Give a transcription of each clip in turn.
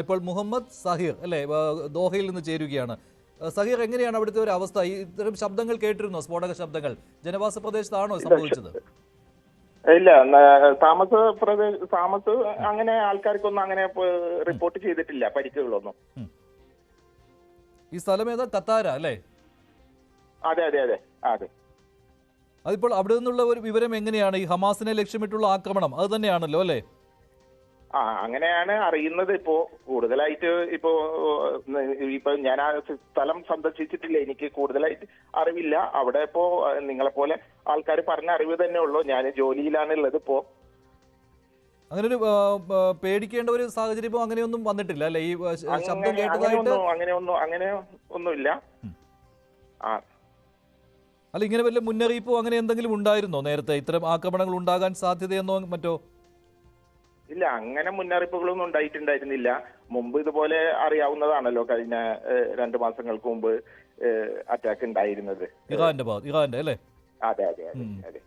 ഇപ്പോൾ മുഹമ്മദ് സഹീർ അല്ലേ ദോഹയിൽ നിന്ന് ചേരുകയാണ്. സഹീർ, എങ്ങനെയാണ് അവിടുത്തെ ഒരു അവസ്ഥ? ഇത്തരം ശബ്ദങ്ങൾ കേട്ടിരുന്നോ? സ്ഫോടക ശബ്ദങ്ങൾ ജനവാസ പ്രദേശത്താണോ സംഭവിച്ചത്? ഇല്ല, താമസ അങ്ങനെ ആൾക്കാർക്കൊന്നും അങ്ങനെ റിപ്പോർട്ട് ചെയ്തിട്ടില്ല, പരിക്കുകളൊന്നും. ഈ സ്ഥലം ഏതാ? ഖത്താര അല്ലേ? അതെ അതെ അതെ അതെ. അതിപ്പോൾ അവിടെ നിന്നുള്ള ഒരു വിവരം എങ്ങനെയാണ്? ഈ ഹമാസിനെ ലക്ഷ്യമിട്ടുള്ള ആക്രമണം അത് തന്നെയാണല്ലോ അല്ലേ? അങ്ങനെയാണ് അറിയുന്നത്. ഇപ്പോ കൂടുതലായിട്ട് ഇപ്പൊ ഞാൻ ആ സ്ഥലം സന്ദർശിച്ചിട്ടില്ല, എനിക്ക് കൂടുതലായിട്ട് അറിവില്ല. അവിടെ ഇപ്പോ നിങ്ങളെപ്പോലെ ആൾക്കാർ പറഞ്ഞ അറിവ് തന്നെ ഉള്ളൂ. ഞാൻ ജോലിയിലാണുള്ളത് ഇപ്പോ. അങ്ങനെ ഒരു പേടിക്കേണ്ട ഒരു സാഹചര്യം അങ്ങനെയൊന്നും വന്നിട്ടില്ല അല്ലെ? ഈ ശബ്ദം കേട്ടതായിട്ട് അങ്ങനെ ഒന്നുമില്ല. അല്ല, ഇങ്ങനെ വല്ല മുന്നറിയിപ്പോ അങ്ങനെ എന്തെങ്കിലും ഉണ്ടായിരുന്നോ നേരത്തെ? ഇത്തരം ആക്രമണങ്ങൾ ഉണ്ടാകാൻ സാധ്യതയെന്നോ മറ്റോ? ഇല്ല, അങ്ങനെ മുന്നറിയിപ്പുകളൊന്നും ഉണ്ടായിട്ടുണ്ടായിരുന്നില്ല. മുമ്പ് ഇതുപോലെ അറിയാവുന്നതാണല്ലോ, കഴിഞ്ഞ 2 മാസങ്ങൾക്ക് മുമ്പ് അറ്റാക്ക് ഉണ്ടായിരുന്നത് ഇറാന്റെ അല്ലേ? അതെ അതെ അതെ.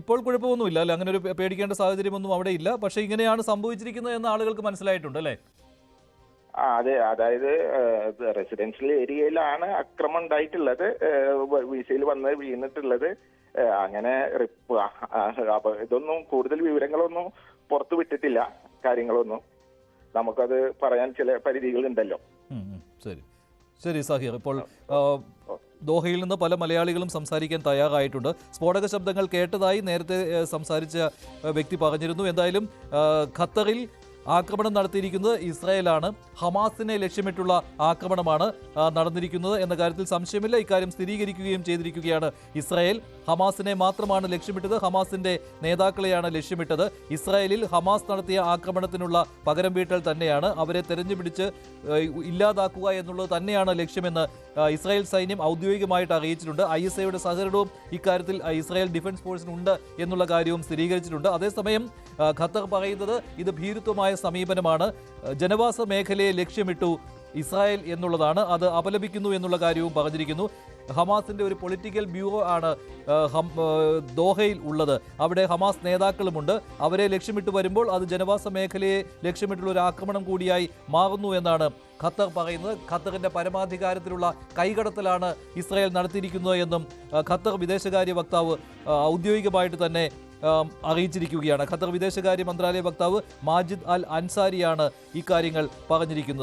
ഇപ്പോൾ കുഴപ്പമൊന്നുമില്ല അല്ലെ? അങ്ങനെ ഒരു പേടിക്കേണ്ട സാഹചര്യമൊന്നും അവിടെ ഇല്ല. പക്ഷെ ഇങ്ങനെയാണ് സംഭവിച്ചിരിക്കുന്നത് എന്ന് ആളുകൾക്ക് മനസ്സിലായിട്ടുണ്ട് അല്ലേ? അതെ, അതായത് റെസിഡൻഷ്യൽ ഏരിയയിലാണ് ആക്രമണം ഉണ്ടായിട്ടുള്ളത്, വീഴ്ചയിൽ വന്ന് വീണിട്ടുള്ളത്. അങ്ങനെ ഇതൊന്നും കൂടുതൽ വിവരങ്ങളൊന്നും പുറത്തു വിട്ടിട്ടില്ല, കാര്യങ്ങളൊന്നും. നമുക്കത് പറയാൻ ചില പരിധികളുണ്ടല്ലോ. ശരി ശരി സഹീർ, ഇപ്പോൾ ദോഹയിൽ നിന്ന് പല മലയാളികളും സംസാരിക്കാൻ തയ്യാറായിട്ടുണ്ട്. സ്ഫോടക ശബ്ദങ്ങൾ കേട്ടതായി നേരത്തെ സംസാരിച്ച വ്യക്തി പറഞ്ഞിരുന്നു. എന്തായാലും ഖത്തറിൽ ആക്രമണം നടത്തിയിരിക്കുന്നത് ഇസ്രായേലാണ്. ഹമാസിനെ ലക്ഷ്യമിട്ടുള്ള ആക്രമണമാണ് നടന്നിരിക്കുന്നത് എന്ന കാര്യത്തിൽ സംശയമില്ല. ഇക്കാര്യം സ്ഥിരീകരിക്കുകയും ചെയ്തിരിക്കുകയാണ് ഇസ്രായേൽ. ഹമാസിനെ മാത്രമാണ് ലക്ഷ്യമിട്ടത്, ഹമാസിന്റെ നേതാക്കളെയാണ് ലക്ഷ്യമിട്ടത്. ഇസ്രായേലിൽ ഹമാസ് നടത്തിയ ആക്രമണത്തിനുള്ള പകരം വീട്ടൽ തന്നെയാണ്. അവരെ തെരഞ്ഞുപിടിച്ച് ഇല്ലാതാക്കുക എന്നുള്ളത് തന്നെയാണ് ലക്ഷ്യമെന്ന് ഇസ്രായേൽ സൈന്യം ഔദ്യോഗികമായിട്ട് അറിയിച്ചിട്ടുണ്ട്. ISIയുടെ സഹകരണവും ഇക്കാര്യത്തിൽ ഇസ്രായേൽ ഡിഫൻസ് ഫോഴ്സിനുണ്ട് എന്നുള്ള കാര്യവും സ്ഥിരീകരിച്ചിട്ടുണ്ട്. അതേസമയം ഖത്തർ പറയുന്നത് ഇത് ഭീരുത്വമായ സമീപനമാണ്, ജനവാസ മേഖലയെ ലക്ഷ്യമിട്ടു ഇസ്രായേൽ എന്നുള്ളതാണ്, അത് അപലപിക്കുന്നു എന്നുള്ള കാര്യവും പറഞ്ഞിരിക്കുന്നു. ഹമാസിന്റെ ഒരു പൊളിറ്റിക്കൽ ബ്യൂറോ ആണ് ദോഹയിൽ ഉള്ളത്. അവിടെ ഹമാസ് നേതാക്കളുമുണ്ട്. അവരെ ലക്ഷ്യമിട്ട് വരുമ്പോൾ അത് ജനവാസ മേഖലയെ ലക്ഷ്യമിട്ടുള്ള ഒരു ആക്രമണം കൂടിയായി മാറുന്നു എന്നാണ് ഖത്തർ പറയുന്നത്. ഖത്തറിന്റെ പരമാധികാരത്തിലുള്ള കൈകടത്തലാണ് ഇസ്രായേൽ നടത്തിയിരിക്കുന്നത് എന്നും ഖത്തർ വിദേശകാര്യ വക്താവ് ഔദ്യോഗികമായിട്ട് തന്നെ അറിയിച്ചിരിക്കുകയാണ്. ഖത്തർ വിദേശകാര്യ മന്ത്രാലയ വക്താവ് മാജിദ് അൽ അൻസാരിയാണ് ഇക്കാര്യങ്ങൾ പറഞ്ഞിരിക്കുന്നത്.